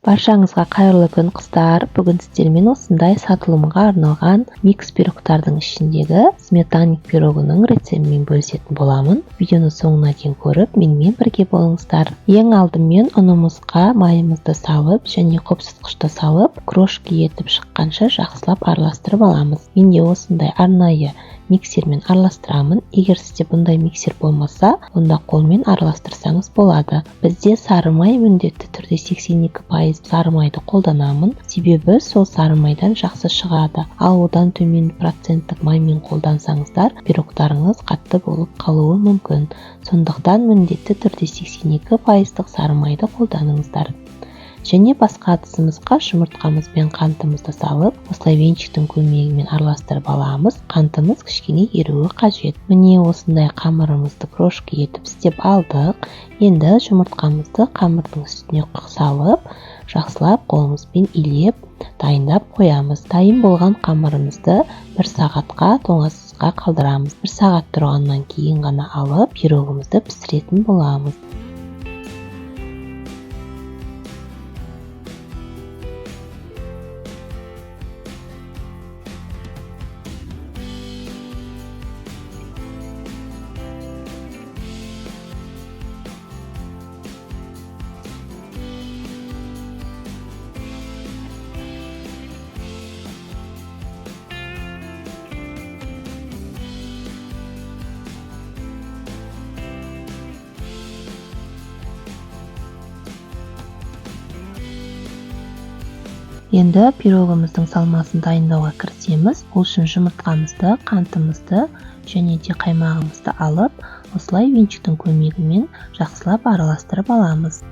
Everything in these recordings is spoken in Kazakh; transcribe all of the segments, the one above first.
Баршаңызға қайырлы күн қыздар. Бүгін сіздермен осындай сатылымға арналған микс пирогтардың ішіндегі сметаник пирогының рецептімен бөлісетін боламын. Видеоны соңына дейін көріп, менімен бірге болыңыздар. Ең алдымен ұнымызға майымызды салып және қопсытқышты салып, крошки етіп шыққанша жақсылап араластырып аламыз. Менде осындай арнайы миксермен араластырамын. Егер сізде бұндай миксер болмаса, онда қолмен араластырсаңыз болады. Бізде сары май міндетті түрде 82% сары майды қолданамын. Себебі сол сары майдан жақсы шығады. Ал одан төмен проценттік маймен қолдансаңыздар, пирогтарыңыз қатты болып қалуы мүмкін. Сондықтан міндетті түрде 82% сары майды қолданыңыздар. Және басқа ыдысымызға жұмыртқамыз бен қантымызды салып, осылай венчиктің көмегімен араластырып аламыз. Қантымыз кішкене еруі қажет. Міне осындай қамырымызды крошки етіп істеп алдық. Енді жұмыртқамызды қамырдың үстіне салып, жақсылап қолымызбен илеп, дайындап қоямыз. Дайын болған қамырымызды 1 сағатқа тоңазтқышқа қалдырамыз. 1 сағат тұрғаннан кейін ғана алып, пирогымызды пісіретін боламыз. Енді пирогымыздың салмасын дайындауға кірісеміз. Ол үшін жұмыртқамызды, қантымызды және де қаймағымызды алып, осылай венчиктің көмегімен жақсылап араластырып аламыз.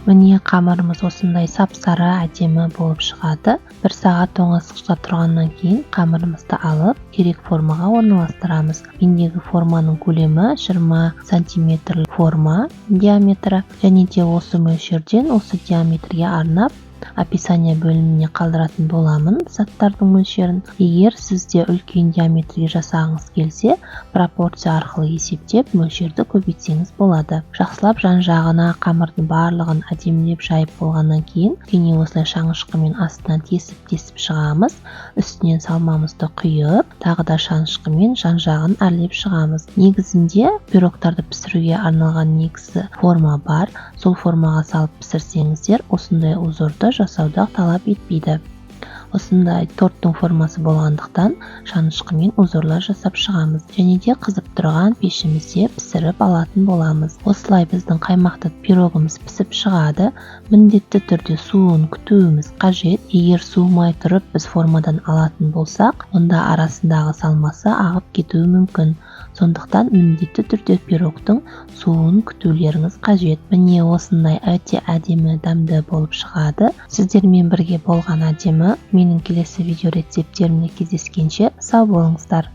Міне қамырымыз осындай сап-сары әдемі болып шығады. 1 сағат тоңазтқышта тұрғаннан кейін қамырымызды алып, керек формаға орналастырамыз. Мендегі форманың көлемі 20 см форма диаметрі, және де осы мөлшерден осы диаметрге арнап описание бөліміне қалдыратын боламын заттардың мөлшерін. Егер сізде үлкен диаметрге жасағыңыз келсе, пропорция арқылы есептеп мөлшерді көбейтсеңіз болады. Жақсылап жан-жағына қамырдың барлығын әдемілеп жайып болғаннан кейін, кене осылай шанышқымен астынан тесіп шығамыз. Үстінен салмамызды құйып, тағы да шанышқымен жан-жағын әрлеп шығамыз. Негізінде пирогтарды пісіруге арналған негізі форма бар. Сол формаға салып пісірсеңіздер, осындай узорды жасауды талап етпейді. Осындай торттың формасы болғандықтан шанышқымен узорлар жасап шығамыз. Және де қызып тұрған пешімізде пісіріп алатын боламыз. Осылай біздің қаймақты пирогымыз пісіп шығады. Міндетті түрде суын күтуіміз қажет. Егер суымай тұрып біз формадан алатын болсақ, онда арасындағы салмасы ағып кетуі мүмкін. Сондықтан міндетті түрде пирогтың суын күтулеріңіз қажет. Міне осындай өте әдемі дәмді болып шығады. Сіздермен бірге болған әдемі. Менің келесі видео рецепттерімде кездескенше сау болыңыздар.